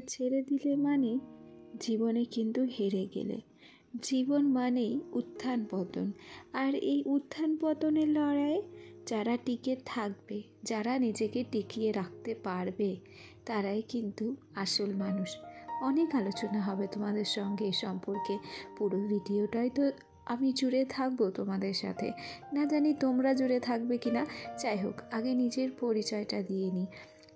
ছেড়ে দিলে মানে জীবনে কিন্তু হেরে গেলে। জীবন মানেই উত্থান পতন, আর এই উত্থান পতনের লড়াইয়ে যারা টিকে থাকবে, যারা নিজেকে টিকিয়ে রাখতে পারবে, তারাই কিন্তু আসল মানুষ। অনেক আলোচনা হবে তোমাদের সঙ্গে এ সম্পর্কে। পুরো ভিডিওটাই তো আমি জুড়ে থাকবো তোমাদের সাথে, না জানি তোমরা জুড়ে থাকবে কিনা। যাই হোক, আগে নিজের পরিচয়টা দিয়ে নিই।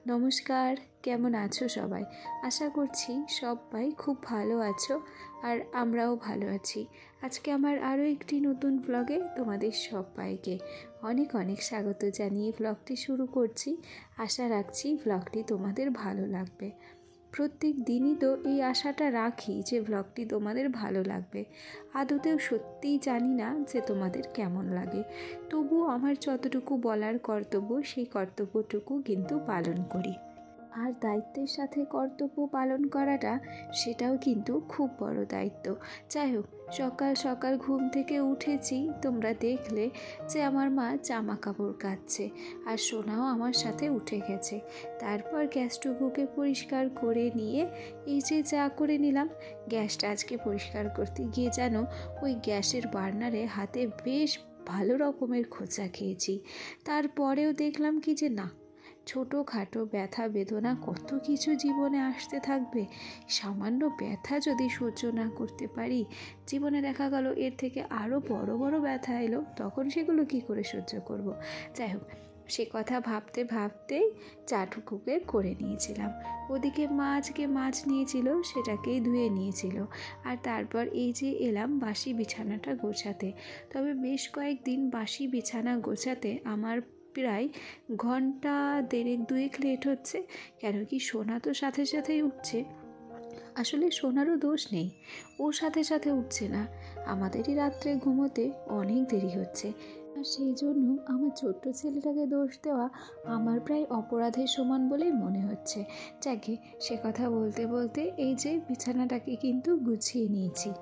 নমস্কার, কেমন আছো সবাই? আশা করছি সবাই খুব ভালো আছো, আর আমরাও ভালো আছি। আজকে আমার আরও একটি নতুন ব্লগে তোমাদের সবাইকে অনেক অনেক স্বাগত জানিয়ে ব্লগটি শুরু করছি। আশা রাখছি ব্লগটি তোমাদের ভালো লাগবে। প্রত্যেক দিনই তো এই আশাটা রাখি যে ব্লগটি তোমাদের ভালো লাগবে। আদতেও সত্যিই জানি না যে তোমাদের কেমন লাগে, তবুও আমার যতটুকু বলার কর্তব্য সেই কর্তব্যটুকু কিন্তু পালন করি। আর দায়িত্বের সাথে কর্তব্য পালন করাটা, সেটাও কিন্তু খুব বড় দায়িত্ব। যাই হোক, সকাল সকাল ঘুম থেকে উঠেছি, তোমরা দেখলে যে আমার মা জামা কাপড় কাচ্ছে, আর সোনাও আমার সাথে উঠে গেছে। তারপর গ্যাসটুকুকে পরিষ্কার করে নিয়ে এই যে চা করে নিলাম। গ্যাসটা আজকে পরিষ্কার করতে গিয়ে যেন ওই গ্যাসের বার্নারে হাতে বেশ ভালো রকমের খোঁচা খেয়েছি। তারপরেও দেখলাম কি যে না, ছোটোখাটো ব্যথা বেদনা কত কিছু জীবনে আসতে থাকবে। সামান্য ব্যথা যদি সহ্য না করতে পারি, জীবনে দেখা গেল এর থেকে আরও বড় বড় ব্যথা এলো, তখন সেগুলো কি করে সহ্য করব। যাই হোক, সে কথা ভাবতে ভাবতেই চাটুকুকে করে নিয়েছিলাম। ওদিকে মা আজকে মাছ নিয়েছিল, সেটাকেই ধুয়ে নিয়েছিল। আর তারপর এই যে এলাম বাসি বিছানাটা গোছাতে। তবে বেশ কয়েকদিন বাসি বিছানা গোছাতে আমার প্রায় ঘন্টা দেড়েক দুয়েক লেট হচ্ছে। কেন কি সোনা তো সাথে সাথেই উঠছে। আসলে সোনারও দোষ নেই, ও সাথে সাথে উঠছে না, আমাদেরই রাত্রে ঘুমোতে অনেক দেরি হচ্ছে। আর সেই জন্য আমার ছোট্ট ছেলেটাকে দোষ দেওয়া আমার প্রায় অপরাধের সমান বলেই মনে হচ্ছে। যাকে সে কথা বলতে বলতে এই যে বিছানাটাকে কিন্তু গুছিয়ে নিয়েছি।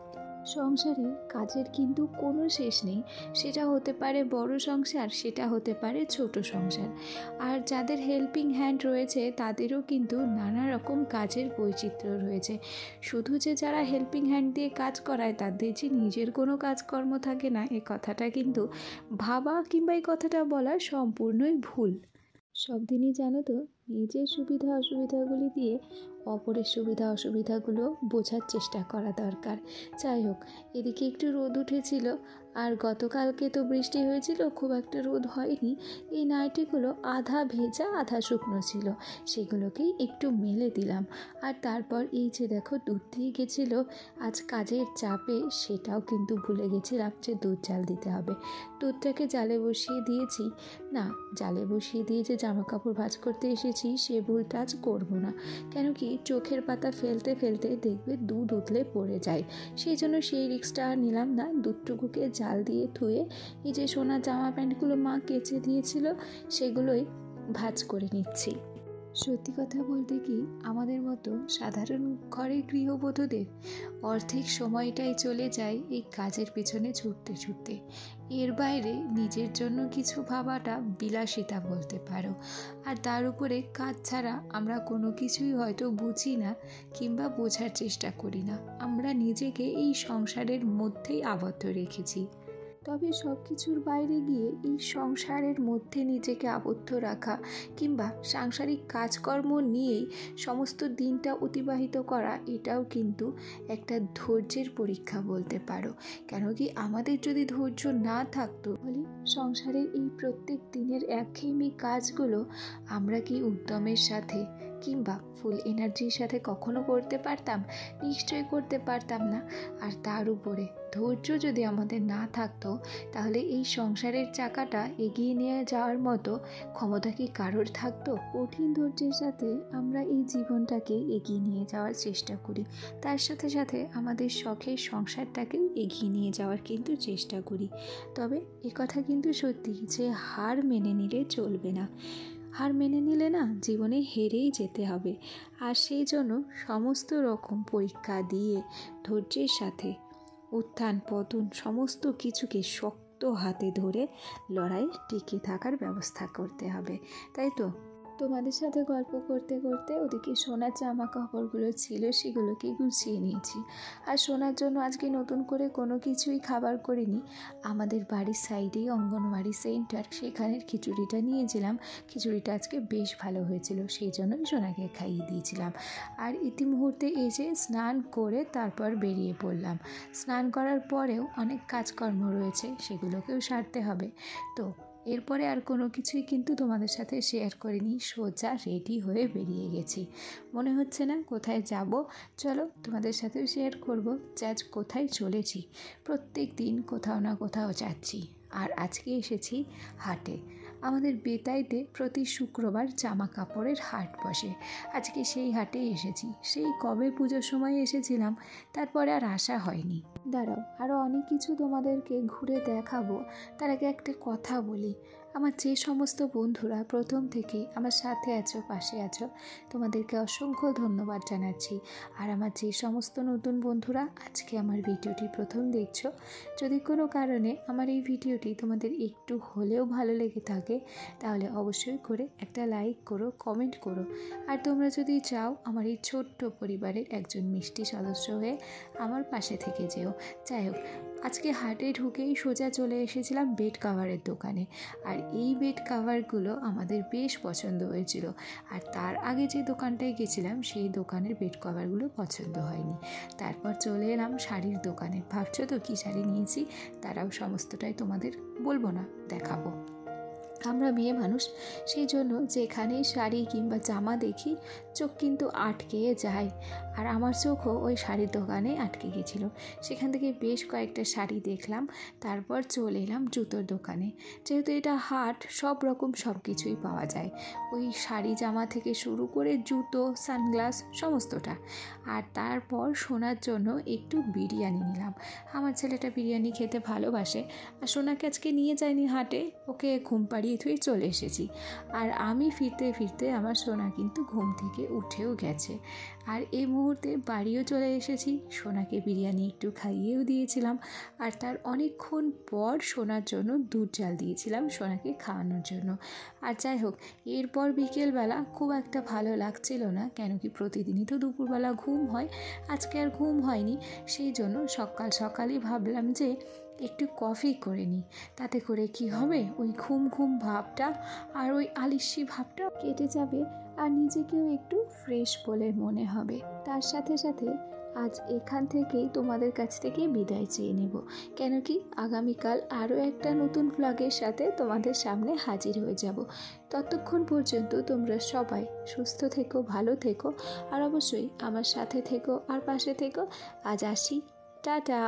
সংসারে কাজের কিন্তু কোনো শেষ নেই। সেটা হতে পারে বড় সংসার, সেটা হতে পারে ছোট সংসার। আর যাদের হেল্পিং হ্যান্ড রয়েছে তাদেরও কিন্তু নানা রকম কাজের বৈচিত্র্য রয়েছে। শুধু যে যারা হেল্পিং হ্যান্ড দিয়ে কাজ করায় তাদের যে নিজের কোনো কাজকর্ম থাকে না, এ কথাটা কিন্তু ভাবা কিংবা এই কথাটা বলা সম্পূর্ণই ভুল। সব দিনই জানো তো, নিজের সুবিধা অসুবিধাগুলি দিয়ে অপরের সুবিধা অসুবিধাগুলো বোঝার চেষ্টা করা দরকার। যাই হোক, এদিকে একটু রোদ উঠেছিল, আর গতকালকে তো বৃষ্টি হয়েছিল, খুব একটা রোদ হয়নি। এই নাইটিগুলো আধা ভেজা আধা শুকনো ছিল, সেগুলোকেই একটু মেলে দিলাম। আর তারপর এই যে দেখো, দুধ দিয়ে গেছিলো আজ কাজের চাপে, সেটাও কিন্তু ভুলে গেছিলাম যে দুধ জাল দিতে হবে। দুধটাকে জালে বসিয়ে দিয়েছি। না, জালে বসিয়ে দিয়ে যে জামা কাপড় ভাঁজ করতে এসেছি সে ভুলটা আজ করবো না। কেন কি, চোখের পাতা ফেলতে ফেলতে দেখবে দুধ উতলে পড়ে যায়। সেই জন্য সেই রিস্কটা আর নিলাম না। দুধটুকুকে জাল দিয়ে ধুয়ে এই যে সোনার জামা প্যান্টগুলো মা কেচে দিয়েছিল, সেগুলোই ভাঁজ করে নিচ্ছি। সত্যি কথা বলতে কি, আমাদের মতো সাধারণ ঘরের গৃহবধূদের অর্ধেক সময়টাই চলে যায় এই কাজের পেছনে ছুটতে ছুটতে। এর বাইরে নিজের জন্য কিছু ভাবাটা বিলাসিতা বলতে পারো। আর তার উপরে কাজ ছাড়া আমরা কোনো কিছুই হয়তো বুঝি না কিংবা বোঝার চেষ্টা করি না। আমরা নিজেকে এই সংসারের মধ্যেই আবদ্ধ রেখেছি। তবে সব কিছুর বাইরে গিয়ে এই সংসারের মধ্যে নিজেকে আবদ্ধ রাখা কিংবা সাংসারিক কাজকর্ম নিয়েই সমস্ত দিনটা অতিবাহিত করা, এটাও কিন্তু একটা ধৈর্যের পরীক্ষা বলতে পারো। কেন কি, আমাদের যদি ধৈর্য না থাকতো, তাহলে সংসারের এই প্রত্যেক দিনের একঘেয়েমি কাজগুলো আমরা কি উদ্যমের সাথে কিংবা ফুল এনার্জির সাথে কখনো করতে পারতাম? নিশ্চয়ই করতে পারতাম না। আর তার উপরে ধৈর্য যদি আমাদের না থাকতো, তাহলে এই সংসারের চাকাটা এগিয়ে নিয়ে যাওয়ার মতো ক্ষমতা কি কারোর থাকতো? কঠিন ধৈর্যের সাথে আমরা এই জীবনটাকে এগিয়ে নিয়ে যাওয়ার চেষ্টা করি। তার সাথে সাথে আমাদের শখের সংসারটাকেও এগিয়ে নিয়ে যাওয়ার কিন্তু চেষ্টা করি। তবে কথা কিন্তু সত্যি যে হার মেনে নিলে চলবে না। হার মেনে নিলে না, জীবনে হেরেই যেতে হবে। আর সেই জন্য সমস্ত রকম পরীক্ষা দিয়ে ধৈর্যের সাথে উত্থান পতন সমস্ত কিছুকে শক্ত হাতে ধরে লড়াই টিকে থাকার ব্যবস্থা করতে হবে, তাই তো? তোমাদের সাথে গল্প করতে করতে ওদিকে সোনার জামা কাপড়গুলো ছিল সেগুলোকে গুছিয়ে নিয়েছি। আর সোনার জন্য আজকে নতুন করে কোনো কিছুই খাবার করিনি। আমাদের বাড়ির সাইডেই অঙ্গনওয়াড়ি সেন্টার, সেখানের খিচুড়িটা নিয়েছিলাম। খিচুড়িটা আজকে বেশ ভালো হয়েছিল, সেই জন্যই সোনাকে খাইয়ে দিয়েছিলাম। আর ইতিমুহূর্তে এসে স্নান করে তারপর বেরিয়ে পড়লাম। স্নান করার পরেও অনেক কাজকর্ম রয়েছে, সেগুলোকেও সারতে হবে। তো এরপরে আর কোনো কিছুই কিন্তু তোমাদের সাথে শেয়ার করিনি, সোজা রেডি হয়ে বেরিয়ে গেছি। মনে হচ্ছে না কোথায় যাব, চলো তোমাদের সাথে শেয়ার করব যে আজ কোথায় চলেছি। প্রত্যেক দিন কোথাও না কোথাও যাচ্ছি, আর আজকে এসেছি হাটে। আমাদের বেতাইতে প্রতি শুক্রবার জামা কাপড়ের হাট বসে। আজকে সেই হাটে এসেছি। সেই কবে পুজোর সময় এসেছিলাম, তারপরে আর আসা হয়নি। দাঁড়াও, আরও অনেক কিছু তোমাদেরকে ঘুরে দেখাবো, তার আগে একটা কথা বলি। আমার যে সমস্ত বন্ধুরা প্রথম থেকে আমার সাথে আছো, পাশে আছো, তোমাদেরকে অসংখ্য ধন্যবাদ জানাচ্ছি। আর আমার যে সমস্ত নতুন বন্ধুরা আজকে আমার ভিডিওটি প্রথম দেখছো, যদি কোনো কারণে আমার এই ভিডিওটি তোমাদের একটু হলেও ভালো লেগে থাকে, তাহলে অবশ্যই করে একটা লাইক করো, কমেন্ট করো। আর তোমরা যদি চাও আমার এই ছোট্ট পরিবারের একজন মিষ্টি সদস্য হয়ে আমার পাশে থেকে যেও। যাই হোক, আজকে হাটে ঢুকেই সোজা চলে এসেছিলাম বেড কাভারের দোকানে। আর এই বেড কাভারগুলো আমাদের বেশ পছন্দ হয়েছিল। আর তার আগে যে দোকানটায় গেছিলাম সেই দোকানের বেড কভারগুলো পছন্দ হয়নি। তারপর চলে এলাম শাড়ির দোকানে। ভাবছো তো কী শাড়ি নিয়েছি? তারাও সমস্তটাই তোমাদের বলবো না, দেখাবো। আমরা মেয়ে মানুষ, সেই জন্য যেখানেই শাড়ি কিংবা জামা দেখি চোখ কিন্তু আটকে যায়। আর আমার চোখও ওই শাড়ির দোকানে আটকে গেছিলো। সেখান থেকে বেশ কয়েকটা শাড়ি দেখলাম। তারপর চলে এলাম জুতোর দোকানে। যেহেতু এটা হাট, সব রকম সব কিছুই পাওয়া যায়, ওই শাড়ি জামা থেকে শুরু করে জুতো, সানগ্লাস, সমস্তটা। আর তারপর সোনার জন্য একটু বিরিয়ানি নিলাম। আমার ছেলেটা বিরিয়ানি খেতে ভালোবাসে। আর সোনাকে আজকে নিয়ে যায়নি হাটে, ওকে ঘুম পাড়িয়ে থুয়ে চলে এসেছি। আর আমি ফিরতে ফিরতে আমার সোনা কিন্তু ঘুম থেকে উঠেও গেছে। আর এই মুহূর্তে বাড়িও চলে এসেছি। সোনাকে বিরিয়ানি একটু খাইয়েও দিয়েছিলাম। আর তার অনেকক্ষণ পর সোনার জন্য দুধ জাল দিয়েছিলাম সোনাকে খাওয়ানোর জন্য। আর যাই হোক, এরপর বিকেলবেলা খুব একটা ভালো লাগছিল না, কেন কি প্রতিদিনই তো দুপুরবেলা ঘুম হয়, আজকে আর ঘুম হয়নি। সেই জন্য সকাল সকালই ভাবলাম যে একটু কফি করে নিই, তাতে করে কি হবে, ওই ঘুম ঘুম ভাবটা আর ওই আলিস্যি ভাবটা কেটে যাবে, আর নিজেকেও একটু ফ্রেশ বলে মনে হবে। তার সাথে সাথে আজ এখান থেকেই তোমাদের কাছ থেকে বিদায় চেয়ে নেব, কেন কি আগামীকাল আরও একটা নতুন ভ্লগের সাথে তোমাদের সামনে হাজির হয়ে যাব। ততক্ষণ পর্যন্ত তোমরা সবাই সুস্থ থেকো, ভালো থেকো, আর অবশ্যই আমার সাথে থেকো আর পাশে থেকো। আজ আসি, টাটা।